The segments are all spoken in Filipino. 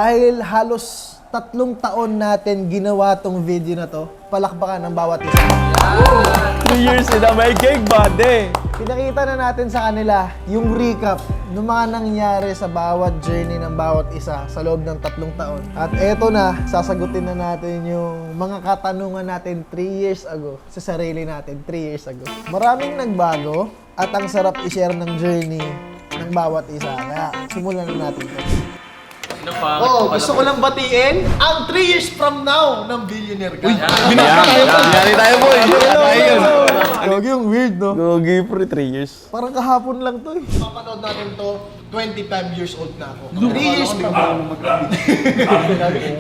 Dahil halos 3 taon natin ginawa tong video na to, palakpakan ng bawat isa. 3 years in a making, buddy. Pinakita na natin sa kanila yung recap ng mga nangyari sa bawat journey ng bawat isa sa loob ng 3 taon. At eto na, sasagutin na natin yung mga katanungan natin 3 years ago sa sarili natin 3 years ago. Maraming nagbago at ang sarap i-share ng journey ng bawat isa. Kaya simulan na natin ito. Gusto ko lang batiin ang 3 years from now ng Billionaire Gang. Binari tayo, boy. Gagi yung weird, no? Gogi for 3 years. Parang kahapon lang to eh. Papanood natin to, 25 years old na ako. 3 years from now.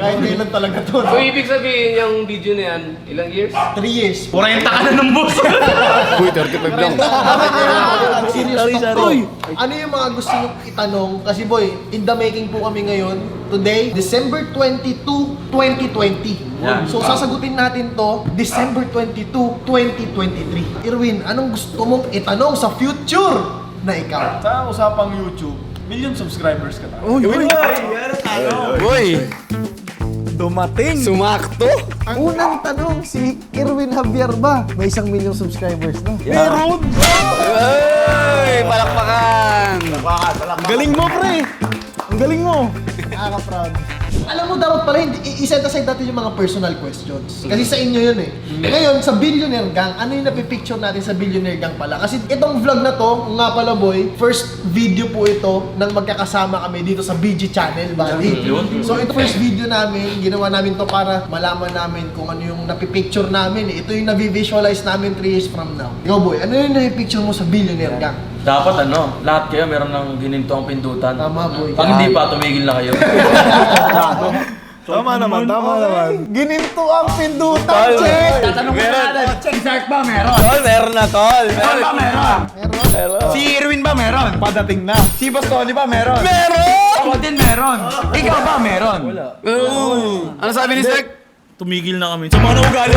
Kahit kailan talaga to. So, ibig sabihin yung video na yan, ilang years? 3 years. 40 ka na ng boss! Uy, 35 lang. Uy, ano yung mga gusto nyo itanong? Kasi boy, in the making po kami ngayon. Today, December 22, 2020. So sasagutin natin to December 22, 2023. Irwin, anong gusto mong itanong sa future na ikaw? Sa usapang YouTube, million subscribers ka na. Uy! Dumating! Sumakto! Ang unang tanong, si Irwin Javier ba? May 1 million subscribers na. Meron! Uy! Palakpakan! Galing mo, pre! Ang galing mo! Nakaka-proud. Alam mo, dapat pala, i-set aside natin yung mga personal questions. Kasi sa inyo yun eh. Ngayon, sa Billionaire Gang, ano yung napipicture natin sa Billionaire Gang pala? Kasi itong vlog na to, nga pala boy, first video po ito nang magkakasama kami dito sa BG Channel, buddy. So ito first video namin, ginawa namin to para malaman namin kung ano yung napipicture namin. Ito yung nabivisualize namin 3 years from now. Ikaw boy, ano yung napipicture mo sa Billionaire Gang? Dapat lahat kayo meron ng gininto ang pindutan. Tama boy. Pag hindi pa, tumigil na kayo. Tama naman. Gininto ang pindutan, check! Tatanong mo na natin, check Zark ba meron? Tol, meron na, tol! Tol ba meron? Meron? Si Irwin ba meron? Padating na. Si Bastoni ba meron? Meron! Ako din meron. Ikaw ba meron? Wala. Ano sabi ni Sek? Tumigil na kami. Sa mga ugali.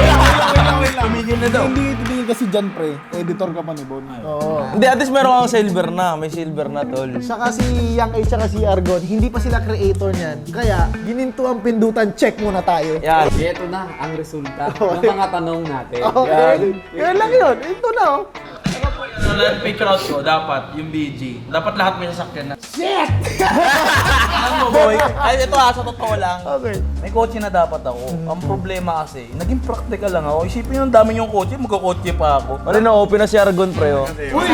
Tumigil na daw. Hindi titigil kasi dyan, pre. Editor ka pa ni Bon. Oo. Hindi, at least meron kang silver na. May silver na, tol. Saka si Young H saka si Argon, hindi pa sila creator niyan. Kaya, gininto ang pindutan, check muna tayo. Yan. Ito na ang resulta ng mga tanong natin. Okay. Yan lang yun. Ito na oh. Picture out ko, dapat yung BG. Dapat lahat may sasakyan na. Alam mo, boy? Ay, ito sa totoo lang. Okay. May kotse na dapat ako. Ang problema kasi, naging practical lang ako. Isipin yung dami yung kotse, magkakotse pa ako. Pare na-open na si Argon, pre, oh. Uy,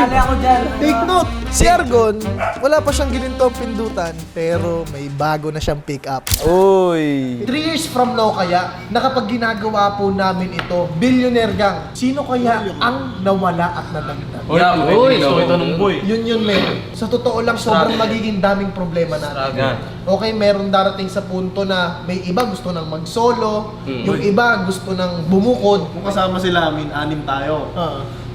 take note. Si Argon, wala pa siyang gininto ang pindutan, pero may bago na siyang pick up. Uy! 3 years from now kaya, na kapag ginagawa po namin ito, Billionaire Gang, sino kaya ang nawala at nadagdag? Uy, so ito nung boy. Yun, men. Sa totoo lang, sobrang magiging daming problema natin. Okay, meron darating sa punto na may iba gusto nang mag-solo, yung iba gusto nang bumukod. Kung kasama sila amin, 6 tayo.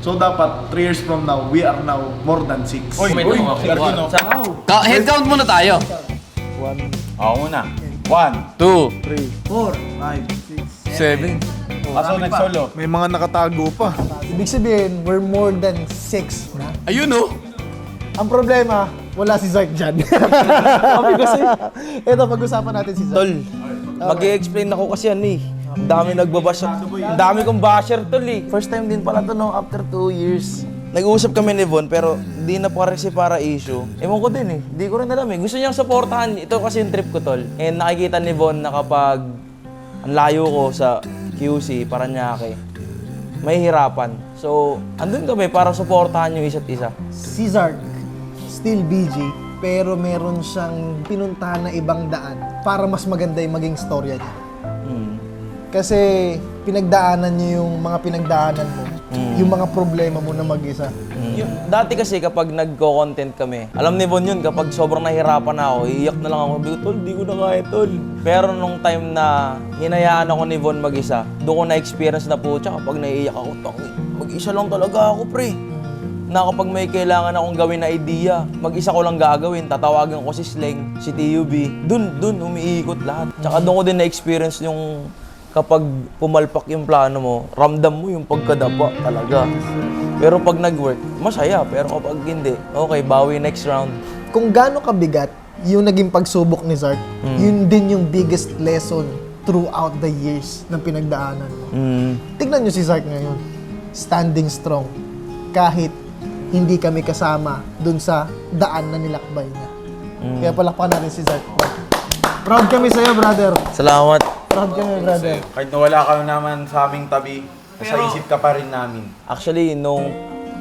So dapat 3 years from now, we are now more than 6. May tanong ako. Head count muna tayo. Ako muna. 1, 2, 7. Kaso nag-solo. May mga nakatago pa. Ibig sabihin, we're more than 6 na. Ayun oh. Ang problema, wala si Zark dyan. Sabi kasi, ito, pag-usapan natin si Zark. tol. Mag-i-explain ako kasi yan, eh. Ang dami nagbabash. Ang dami kong basher, tol, eh. First time din pala to, no? After 2 years. Nag-uusap kami ni Von, pero di na para issue. Ewan ko din, eh. Di ko rin alam, eh. Gusto niyang supportahan. Ito kasi yung trip ko, tol. And nakikita ni Von na kapag ang layo ko sa QC, Paranaque, may hirapan. So, andun kami para supportahan yung isa't isa. Si Zark, still BG, pero meron siyang pinuntahan na ibang daan para mas maganda yung maging storya niya. Kasi pinagdaanan niyo yung mga pinagdaanan mo, yung mga problema mo na mag-isa. Dati kasi kapag nagko-content kami, alam ni Von yun, kapag sobrang nahirapan na ako, iiyak na lang ako. Sabi ko, tol, di ko na kaya, tol. Pero nung time na hinayaan ako ni Von mag-isa, doon ko na-experience na po siya kapag naiiyak ako, mag-isa lang talaga ako, pre. Na kapag may kailangan akong gawin na idea, mag-isa ko lang gagawin, tatawagan ko si Sleng, si TUB, dun umiikot lahat. Tsaka doon ko din na-experience yung kapag pumalpak yung plano mo, ramdam mo yung pagkadapa talaga. Pero pag nag-work, masaya. Pero kapag hindi, okay, bawi next round. Kung gaano kabigat yung naging pagsubok ni Zark, yun din yung biggest lesson throughout the years ng pinagdaanan mo. Tignan nyo si Zark ngayon. Standing strong. Kahit hindi kami kasama dun sa daan na nilakbay niya. Kaya palakpakan natin si Zark. Proud kami sa'yo, brother. Salamat. Proud kami, brother. Kahit nawala ka naman sa aming tabi, sa isip ka pa rin namin. Actually, nung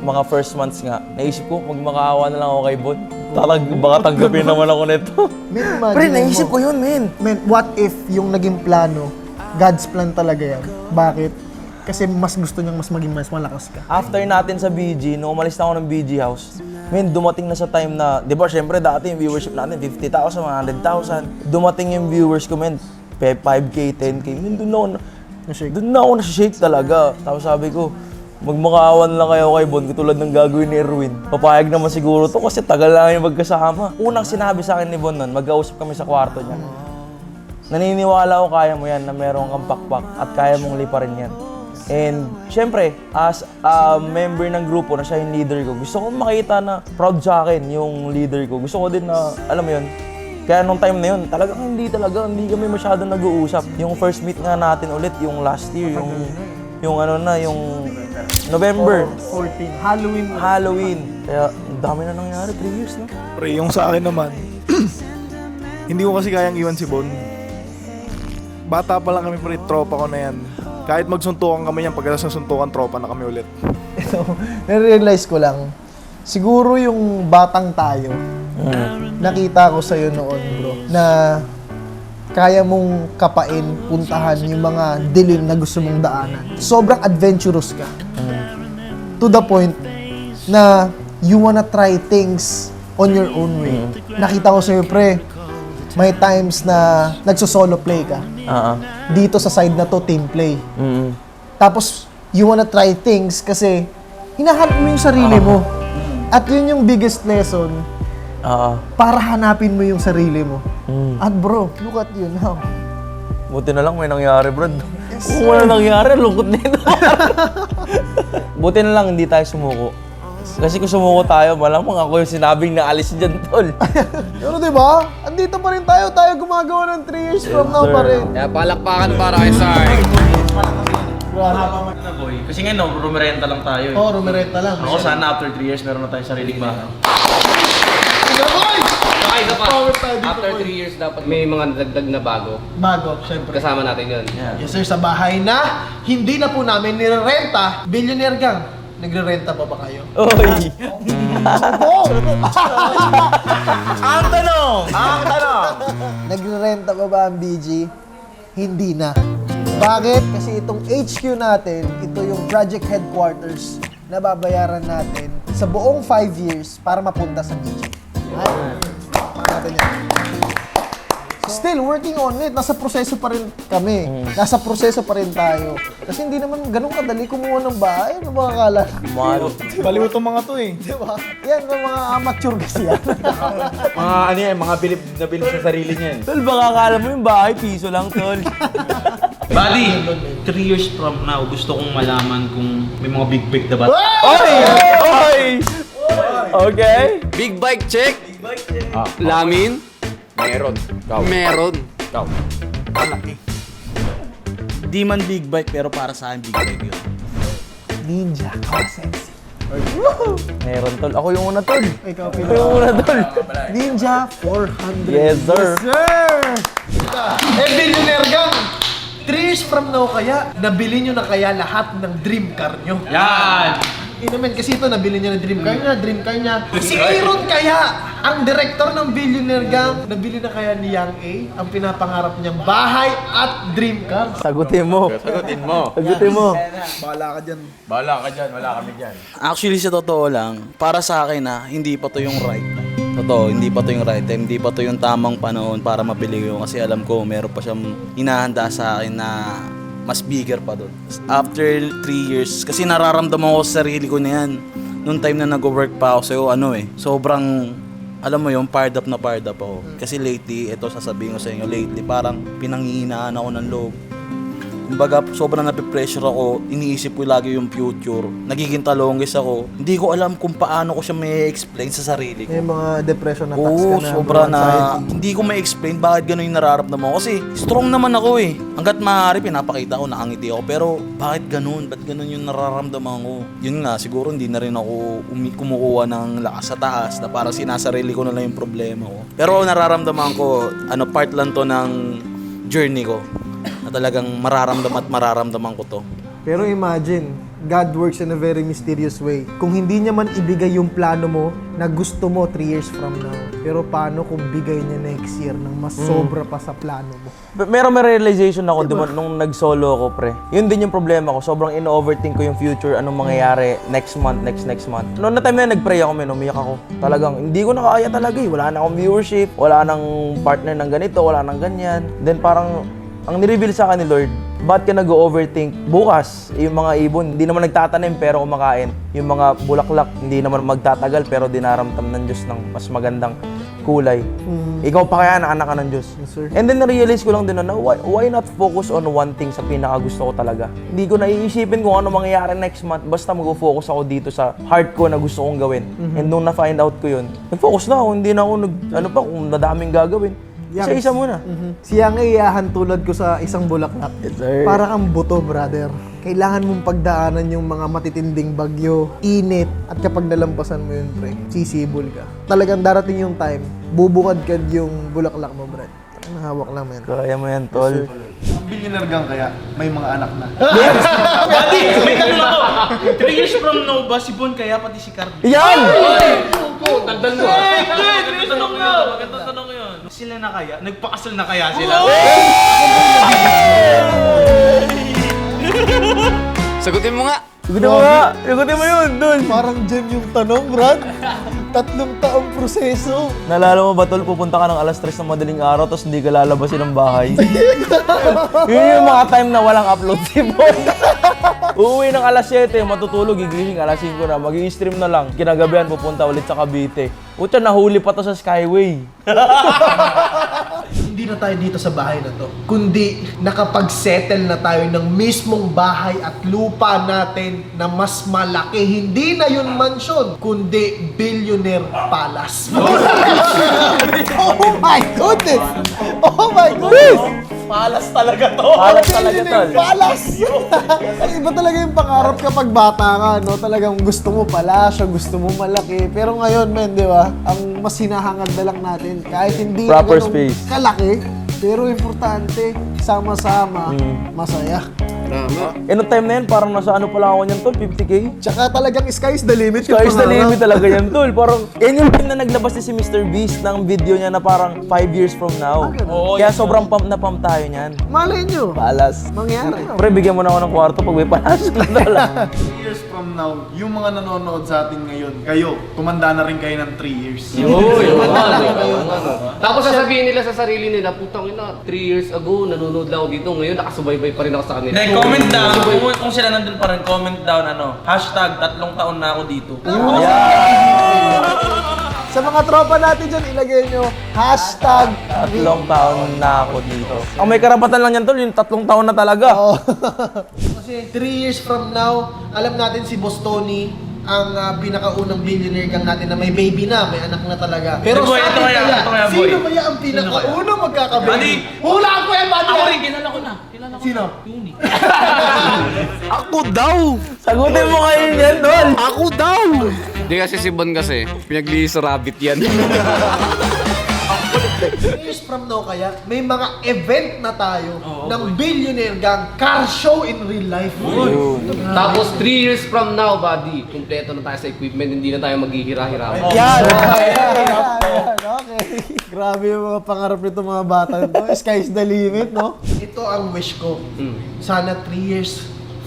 mga first months nga, naisip ko, magmakaawa na lang ako kay Bon. Baka tanggapin naman ako nito. Men, Pre, imagine naisip mo. ko yun, men. Men, what if yung naging plano, God's plan talaga yan? Bakit? Kasi mas gusto niyang mas maging mas malakas ka. After natin sa BG, nung umalis na ako ng BG house, men, dumating na sa time na, di ba, syempre dati yung viewership natin, 50,000, 100,000. Dumating yung viewers ko, men, 5K, 10K. Men, doon na ako nasi-shake talaga. Tapos sabi ko, magmakaawan lang kayo kay Bon, katulad ng gagawin ni Erwin. Papayag naman siguro to kasi tagal lang yung magkasama. Unang sinabi sa akin ni Bon nun, mag-ausap kami sa kwarto niya. Naniniwala ko kaya mo yan na meron kang pakpak at kaya mong liparin yan. And syempre, as a member ng grupo na siya yung leader ko, gusto ko makita na proud sa akin yung leader ko. Gusto ko din na, alam mo yun, kaya nung time na yun, hindi kami masyadong nag-uusap. Yung first meet nga natin ulit, yung last year, yung November. 14. Halloween. Kaya, ang dami na nangyari, 3 years, no? Pre, yung sa akin naman, hindi ko kasi kayang iwan si Bon. Bata pa lang kami, pre, tropa ko na yan. Kahit magsuntukan kami yan, pagkatapos ng suntukan, tropa na kami ulit. Ito, na-realize ko lang, siguro yung batang tayo, nakita ko sa'yo noon, bro, na kaya mong kapain, puntahan yung mga dilim na gusto mong daanan. Sobrang adventurous ka. To the point na you wanna try things on your own way. Nakita ko sa'yo, pre, may times na nagso-solo play ka. Dito sa side na to, team play. Tapos, you wanna try things kasi hinahanap mo yung sarili mo. At yun yung biggest lesson para hanapin mo yung sarili mo. At bro, look at you now. Buti na lang may nangyari, Brad. Kung wala nangyari, lungkot na yun. Buti na lang hindi tayo sumuko. Kasi kung sumuko tayo, malamang ako yung sinabing naalis dyan, tol. Pero diba, andito pa rin tayo gumagawa ng 3 years from now pa rin. Kaya palakpakan para kay Sark. Na boy. Kasi ngayon, no, rumerenta lang tayo. Oh, rumerenta lang. Ako sana after 3 years, meron na tayong sariling bahay. Saka isa pa, after 3 years dapat may mga dagdag na bago. Bago, syempre. Kasama natin yun. Yes sir, sa bahay na hindi na po namin nirerenta. Billionaire Gang, nagre-renta pa ba kayo? Oy! Ang tanong! Nagre-renta pa ba ang BG? Hindi na. Bakit? Kasi itong HQ natin, ito yung project headquarters na babayaran natin sa buong 5 years para mapunta sa BG. Ay, natin yan. Still working on it. Nasa proseso pa rin kami. Nasa proseso pa rin tayo. Kasi hindi naman ganun kadali kumuha ng bahay. Ano ba akala? Mahal. Baliw itong mga to eh. Diba? Yan, mga amateur kasi yan. Mga bilib na bilib sa sarili niyan. Tol, baka akala mo yung bahay, piso lang, tol. Buddy, 3 years from now, gusto kong malaman kung may mga big na ba? Oy! Oy! Okay. Big bike check. Lamin. Meron. Meron. Di man big bike, pero para sa akin big bike yun. Ninja Kawasaki. Meron, tol. Ako yung una, tol. Ikaw, Ako yung una, tol. Ninja 400. Yes, sir. Sir! Billionaire Gang! 3 years from now kaya, nabili nyo na kaya lahat ng dream car nyo? Yan! Inamen, kasi ito, nabili niya ng dream car niya. Si Aaron kaya, ang director ng Billionaire Gang, nabili na kaya ni Yang A ang pinapangarap niyang bahay at dream car. Sagutin mo. Sagutin mo. Sagutin mo. Bahala ka dyan. Bahala ka dyan, wala kami dyan. Actually, sa totoo lang, para sa akin hindi pa to yung right time. Totoo, hindi pa to yung right time. Hindi pa to yung tamang panahon para mabili ko. Kasi alam ko, meron pa siyang hinahanda sa akin na mas bigger pa doon. After 3 years, kasi nararamdaman ko sa sarili ko na yan. Noong time na nag-work pa ako sa'yo, sobrang, alam mo yung fired up ako. Kasi lately, ito sasabihin ko sa inyo, lately parang pinanghihinaan ako ng loob. Kumbaga, sobrang napipressure ako, iniisip ko lagi yung future. Nagiging talongis ako. Hindi ko alam kung paano ko siya may explain sa sarili ko. May mga depression attacks ka Oo, na. sobra bro, na. anxiety. Hindi ko ma-explain bakit gano'n yung nararamdaman ko. Kasi strong naman ako eh. Hanggat maaari, pinapakita ko, nakangiti ako. Pero bakit gano'n? Ba't gano'n yung nararamdaman ko? Yun nga, siguro hindi na rin ako kumukuha ng lakas sa taas na parang sinasarili ko na lang yung problema ko. Pero nararamdaman ko, part lang to ng journey ko. Na talagang mararamdaman ko to. Pero imagine, God works in a very mysterious way. Kung hindi niya man ibigay yung plano mo na gusto mo 3 years from now, pero paano kung bigay niya next year ng mas sobra pa sa plano mo? May realization ako nung nag-solo ako, pre. Yun din yung problema ko. Sobrang in-overthink ko yung future, anong mangyayari next month. Noong na time na nag-pray ako, umiyak ako. Talagang, hindi ko na kaya talaga eh. Wala na akong viewership, wala nang partner ng ganito, wala nang ganyan. Then parang, ang nireveal sa akin ni Lord, ba't ka nag-overthink? Bukas, yung mga ibon, hindi naman nagtatanim pero kumakain. Yung mga bulaklak, hindi naman magtatagal pero dinaramtam ng Diyos ng mas magandang kulay. Ikaw pa kaya na anak ka ng Diyos. Yes, sir. And then na-realize ko lang din na why not focus on one thing sa pinakagusto ko talaga. Hindi ko naiisipin kung ano mangyayari next month. Basta mag-focus ako dito sa heart ko na gusto kong gawin. And nung na-find out ko yun, nag-focus na ako. Hindi na ako kung nadaming gagawin. Isa-isa muna. Siya nga iyahan tulad ko sa isang bulaklak. Yes, sir. Para kang buto, brother. Kailangan mong pagdaanan yung mga matitinding bagyo, init, at kapag nalampasan mo yun, pre, sisibol ka. Talagang darating yung time, bubukad ka yung bulaklak mo, brad. Nahawak lang, man. Kaya mo yan, tol. Ang billionaire gang kaya, may mga anak na. Buddy, may tanong ako. 3 years from now ba si Bon kaya pati si Cardi? Yan! Tagdan mo. Magandang tanong yun. Magandang tanong yun. Sila na kaya? Nagpakasal na kaya sila? Sagutin mo nga. Sagutin mo yun, tol. Parang gem yung tanong, brad. 3 taong proseso. Nalala mo ba, tol, pupunta ka ng alas 3 ng madaling araw tapos hindi ka lalabasin ng bahay? Yun yung mga time na walang upload si Bon. Uuwi ng alas 7, matutulog, gigising alas 5 na, mag-i-stream na lang. Kinagabihan, pupunta ulit sa Cavite. Utya, nahuli pa to sa Skyway. Hindi na tayo dito sa bahay na to, kundi nakapag-settle na tayo ng mismong bahay at lupa natin na mas malaki. Hindi na yun mansion, kundi billionaire palace. Oh my goodness! Oh my goodness! Palas talaga, tol. Palace! Iba talaga yung pangarap kapag bata ka, no? Talagang gusto mo palasyo, gusto mo malaki. Pero ngayon, men, di ba? Ang mas hinahangad na lang natin, kahit hindi na Proper ganun space. kalaki, pero importante, sama-sama, masaya. Nung time na yan, parang nasa ano pala ako niyan, tol, 50K? Tsaka talagang sky is the limit. yung Sky's the pangarap. limit talaga yan, tol. Parang, yan yung time na naglabas din si Mr. Beast ng video niya na parang 5 years from now. Kaya sobrang pump na pump tayo niyan. Malay nyo, Palas. mangyari. Pre, bigyan mo na ako ng kwarto pag may palas na tol. 3 years from now, yung mga nanonood sa atin ngayon, kayo, tumanda na rin kayo ng 3 years. Tapos sasabihin nila sa sarili nila, putang ina, 3 years ago, nanonood lang ako dito. Ngayon, nakasubaybay pa rin ako sa kanila. Comment down, kung sila nandun pa rin, comment down, hashtag 3 taon na ako dito. Sa mga tropa natin dyan, ilagay nyo, hashtag 3 taon na ako dito. Ang may karapatan lang yan, tol, yung 3 taon na talaga. Kasi 3 years from now, alam natin si Boss Tony, ang pinakaunang billionaire gang natin na may baby na, may anak na talaga. Pero Boy, sa ito atin kaya, kaya, ito kaya, boy. sino kaya ang pinakaunang magkakababy? Buddy! Hula ko yan, buddy! Ako rin, kilala ko na. Sino? Ako daw! Sagutin mo kayo yan, tol. Ako daw! Hindi kasi si Bon kasi, pinaglilis sa rabbit yan. 3 years from now kaya, may mga event na tayo ng billionaire gang car show in real life. Tapos 3 years from now, buddy, kumpleto na tayo sa equipment, hindi na tayo maghihira-hira. Yan! Okay. Grabe yung mga pangarap nito mga bata nito. Sky's the limit, no? Ito ang wish ko. Sana 3 years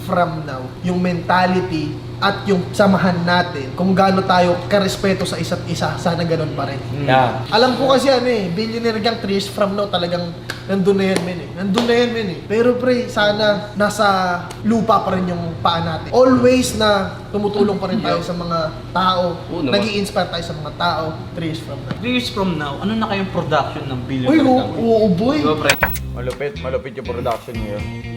from now, yung mentality at yung samahan natin, kung gaano tayo karespeto sa isa't isa, sana ganun pa rin. Yeah. Alam ko kasi billionaire gang 3 years from now talagang nandun na yan, men eh. Nandun na yan, men eh. Pero pre, sana nasa lupa pa rin yung paa natin. Always na tumutulong pa rin tayo sa mga tao. Oo naman. Nag-i-inspire tayo sa mga tao 3 years from now. 3 years from now, ano na kayong production ng Uy, billionaire? oo, boy. Diba, pre? Malupit yung production ngayon.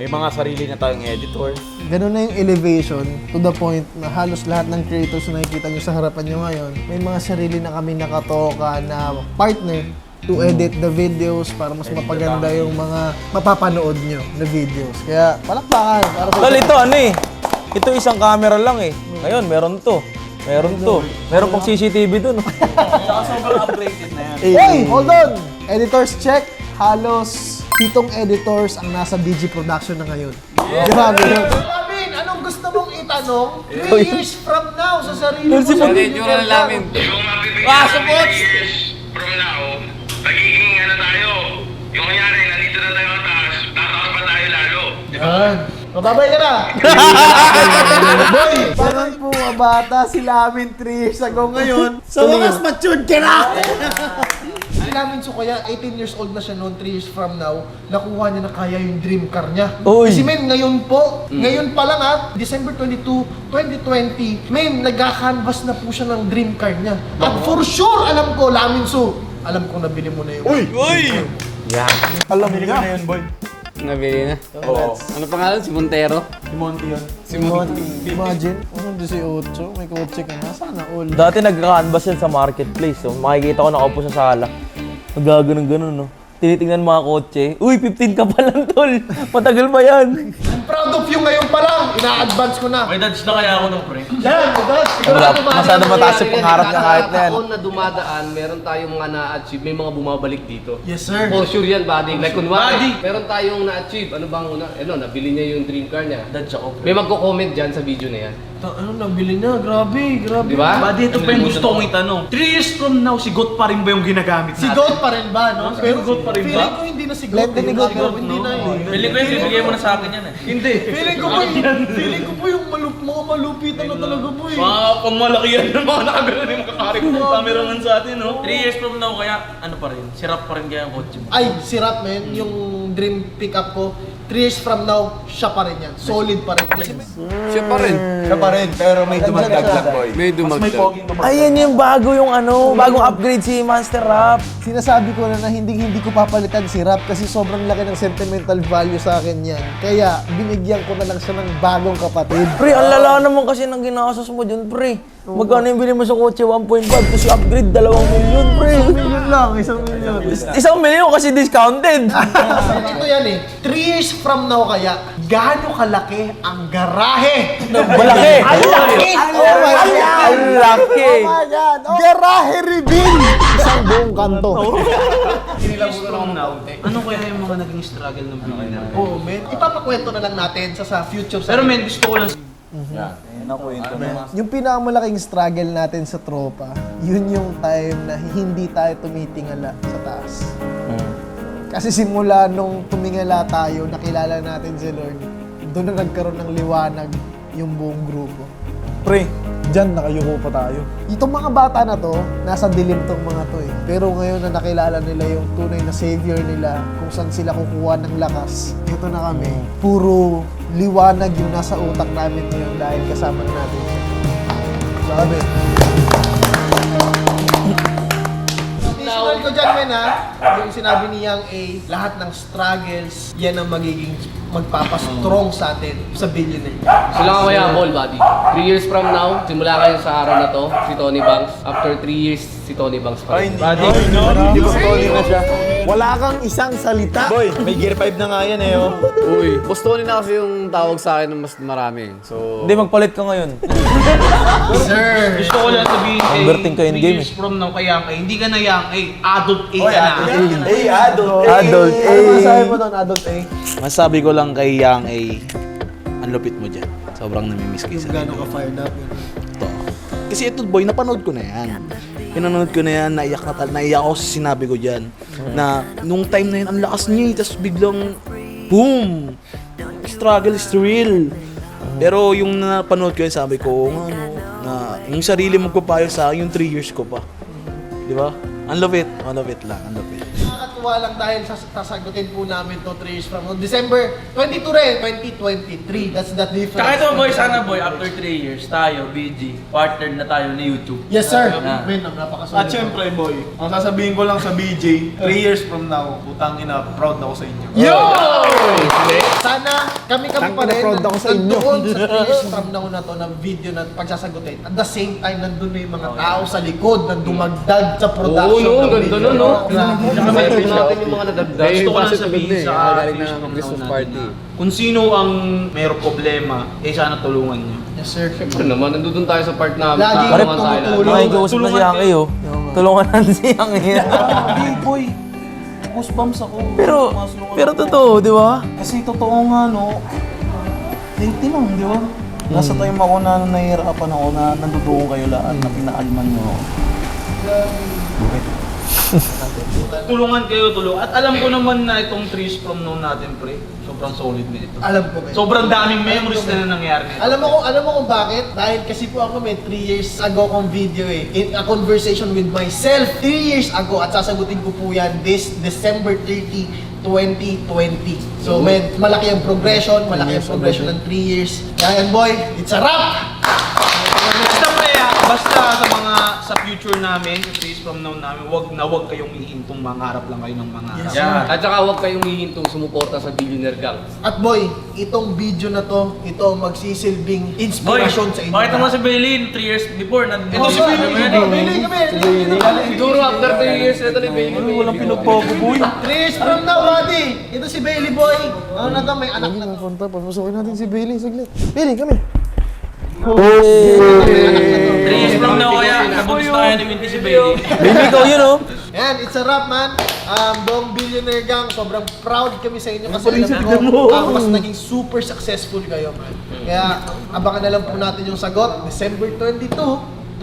May mga sarili na tayong editor. Ganun na yung elevation to the point na halos lahat ng creators na nakikita nyo sa harapan nyo ngayon, may mga sarili na kami nakatoka na partner to edit the videos para mas mapaganda yung mga mapapanood nyo na videos. Kaya palakpakan. Para sa Tol, ito ano eh. Ito isang camera lang eh. Ngayon, meron to. Meron to. Meron pang CCTV dun. Sobrang upgraded na yan. Hey, hold on! Editors check. Halos 7 editors ang nasa DG Production na ngayon. Grabe yun. Lamin, anong gusto mong itanong? 3 years from now sa sarili mo. Itsura na namin. Yung mabibigyan 3 years from now, magiging ano tayo, yung kanyari, nandito na tayo mataas, tataas pa tayo lalo. Yan. Mababay ka na! Boy! Parang po mga bata, si Lamin 3 years ago ngayon. Sa wakas, matured ka na! Si Lamin so kaya 18 years old na siya noon, 3 years from now, nakuha niya na kaya yung dream car niya. Uy. Kasi men, ngayon po, ngayon pa lang December 22, 2020, men, nagka-canvas na po siya ng dream car niya. At for sure, alam ko, Lamin so, alam ko nabili mo na yun. Uy! Alam niya. Na yun, boy. Nabili na. Oo. Ano pangalan? Si Montero? Si Monty yun. Imagine, 18, may kotse ka na, sana all. Dati nagka-canvas yan sa marketplace. So, makikita ko nakaupo sa sala. Nagaganon-ganon, no? Tinitingnan mga kotse. Uy, 15 ka pa lang, tol. Matagal ba yan? I'm proud of you ngayon pa lang. Ina-advance ko na. May dodge na kaya ako ng pre. Yan, agad. Wala, masyado mataas yung pangarap niya kahit na yan. Taon na dumadaan, meron tayong mga na-achieve, may mga bumabalik dito. Yes, sir. For sure yan, buddy. Like kunwari, Buddy. meron tayong na-achieve. Ano bang una? Nabili niya yung dream car niya. Dodge ako. May magko-comment dyan sa video na yan. Ano, nabili na. Grabe, grabe. Di ba? Buddy, ito pa yung gusto kong itanong. 3 years from now, si Got pa rin ba yung ginagamit Si natin? Goat pa rin ba, no? Pero Goat pa rin ba? Feeling ko hindi na si Goat. Hindi ni Goat, hindi na eh. Feeling ko yung bibigay mo na sa akin yan eh. Hindi. Feeling ko po yung mga malupitan na talaga po eh. Mga pangmalaki yan ng mga nakagano yung makakarik ng cameraman sa atin, no? 3 years from now, kaya ano pa rin? Sirap pa rin kaya ang kotse mo. Ay, si Rap, man. Yung dream pickup ko, 3 years from now, siya pa rin yan. Solid pa rin. Kasi Siya pa rin. Siya pa rin, pero may dumagdag lang, boy. May Mas may dumagdag. poging dumagdag. Ayan yung bago yung ano, bagong upgrade si Master Rap. sinasabi ko na hindi ko papalitan si Rap kasi sobrang laki ng sentimental value sa akin yan. Kaya binigyan ko na lang siya ng bagong kapatid. Pre, ang lala naman kasi ng ginastos mo dyan, pre. Magkano yung bili mo sa kotse? 1.5. Tapos yung upgrade, 2 milyon, pre. 1 million lang, 1 million. 1 milyon kasi discounted. Ito yan eh, 3 years from now kaya, gaano kalaki ang garahe? Malaki. Ang laki! Oh my God! Ang laki. Oh my God! Garahe reveal! Isang buong kanto. Ano kaya yung mga naging struggle ng bigay na? Oo, men. Ipapakwento na lang natin sa future. Pero men, gusto ko lang Yung pinakamalaking struggle natin sa tropa, yun yung time na hindi tayo tumitingala sa taas. Kasi simula nung tumingala tayo, nakilala natin si Lord, doon na nagkaroon ng liwanag yung buong grupo. Pre, dyan nakayuko pa tayo. Itong mga bata na to, nasa dilim tong mga to eh. Pero ngayon na nakilala nila yung tunay na savior nila, kung saan sila kukuha ng lakas, ito na kami. Puro liwanag yung nasa utak namin ngayon dahil kasama natin siya. Sabi. Visual ko dyan, men ha, yung sinabi ni Yang A, lahat ng struggles, yan ang magiging magpapastrong sa atin sa billionaire. Sila nga kaya ball, buddy. 3 years from now, simula kayo sa araw na to, si Tony Banks. After 3 years, si Tony Banks pa rin. Hindi ba Tony na siya? Wala kang isang salita. Boy, may gear 5 na nga yan eh, oh. Uy, Boss Tony na kasi yung tawag sa akin ng mas marami. So, Hindi, magpalit ka ngayon. Sir! Gusto ko lang sabihin Converting ka in 3 game, years from now kay Yang A, hindi ka na Yang A, adult A ka na. Hey, adult. Adult Ano masasabi mo doon, adult A? Masabi ko lang kay Yang A, ang lupit mo dyan. Sobrang namimiss ko sa Gano'n ka fired up yun? ito. Kasi ito boy, napanood ko na yan. Pinanood ko na yan, naiyak ako sa sinabi ko dyan. Na nung time na yun, ang lakas niya eh, tapos biglang, boom! Struggle is real. Pero yung napanood ko yun, sabi ko, nga no, na yung sarili magpapayo sa akin, yung 3 years ko pa. Di ba? Ang love it lang, ang love it. Nakakatuwa nakakatuwa lang dahil sasagutin po namin to 3 years from now. December 22 rin, 2023. That's the difference. Tsaka ito boy, sana boy, after 3 years, tayo, BG, partnered na tayo ni YouTube. Yes sir. Ah. Men, napakasunod. At syempre, boy, ang sasabihin ko lang sa BJ, 3 years from now, putang ina, proud ako sa inyo. Yo! Sana kami pa rin proud ako sa inyo. nandoon sa 3 years from now na to, na video na pagsasagutin. At the same time, nandun na yung mga tao sa likod na dumagdag sa production Oo, no, ng ganda video. nun, no? Grabe. Sabi natin yung mga nadagdag. Gusto ko lang sabihin sa Christmas party. Kung sino ang mayroong problema, sana tulungan niyo. Yes sir. Ano naman, nandun tayo sa part namin. Lagi Tulungan tayo lahat. tumutulong. Nakikiusap na si Aki, oh. Tulungan natin si Aki. Hindi, boy. Goosebumps ako. Pero totoo, di ba? Kasi totoo nga, no. Dating lang, di ba? Nasa time ako na nahihirapan ako na nandudugo kayo lahat na pinaalman nyo. Tulungan kayo, At alam ko naman na itong 3 years from now natin, pre, sobrang solid na ito. Alam ko, men. Sobrang daming memories na nangyari nito. Alam mo kung bakit? Dahil kasi po ako may 3 years ago kong video in a conversation with myself 3 years ago at sasagutin ko po yan this December 30, 2020. So men, malaki ang progression ng 3 years. Kaya yan boy, it's a wrap! Basta pre, basta sa future namin, sa 3 years from now namin, wag kayong hihintong mangarap lang kayo ng mangarap. Yes, sir. At saka huwag kayong hihintong sumuporta sa Billionaire Gang. At boy, itong video na to, ito ang magsisilbing Boy, inspiration sa inyo. bakit naman si Bailey 3 years before? Ito si Bailey kami. Siguro after 3 years, ito ni Bailey. Walang pinagbago, boy. 3 years from now, buddy. Ito si Bailey boy. Ano na to, may anak na to. Punta, papasukin natin si Bailey saglit. Bailey, kami. 3 years from now kaya, nabuntis na kaya ni Minty si Bailey. Baby, ikaw yun, oh. Yan, it's a wrap man. Buong Billionaire Gang, sobrang proud kami sa inyo kasi alam ko, mas naging super successful kayo man. Kaya abangan na lang po natin yung sagot, December 22,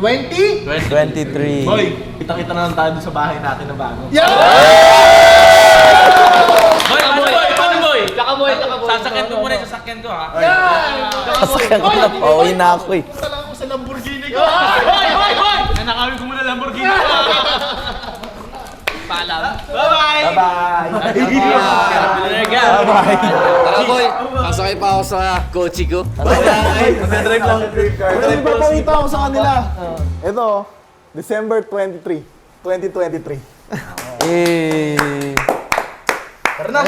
23. Boy, kita-kita na lang tayo dun sa bahay natin na bago. Boy, paano boy? Tsaka boy. Sasakyan ko muna yung sasakyan ko ha. Sasakyan ko na, pauwi na ako eh. Punta lang ako sa Lamborghini ko. Boy! Nanakawin ko muna Lamborghini ko. Paalam. Bye-bye! Bye-bye! Tara boy, sasakay pa ako sa kotse ko. Magdadrive lang. Pero ipapakita ako sa kanila. Ito, December 23, 2023. Eh. Tara na.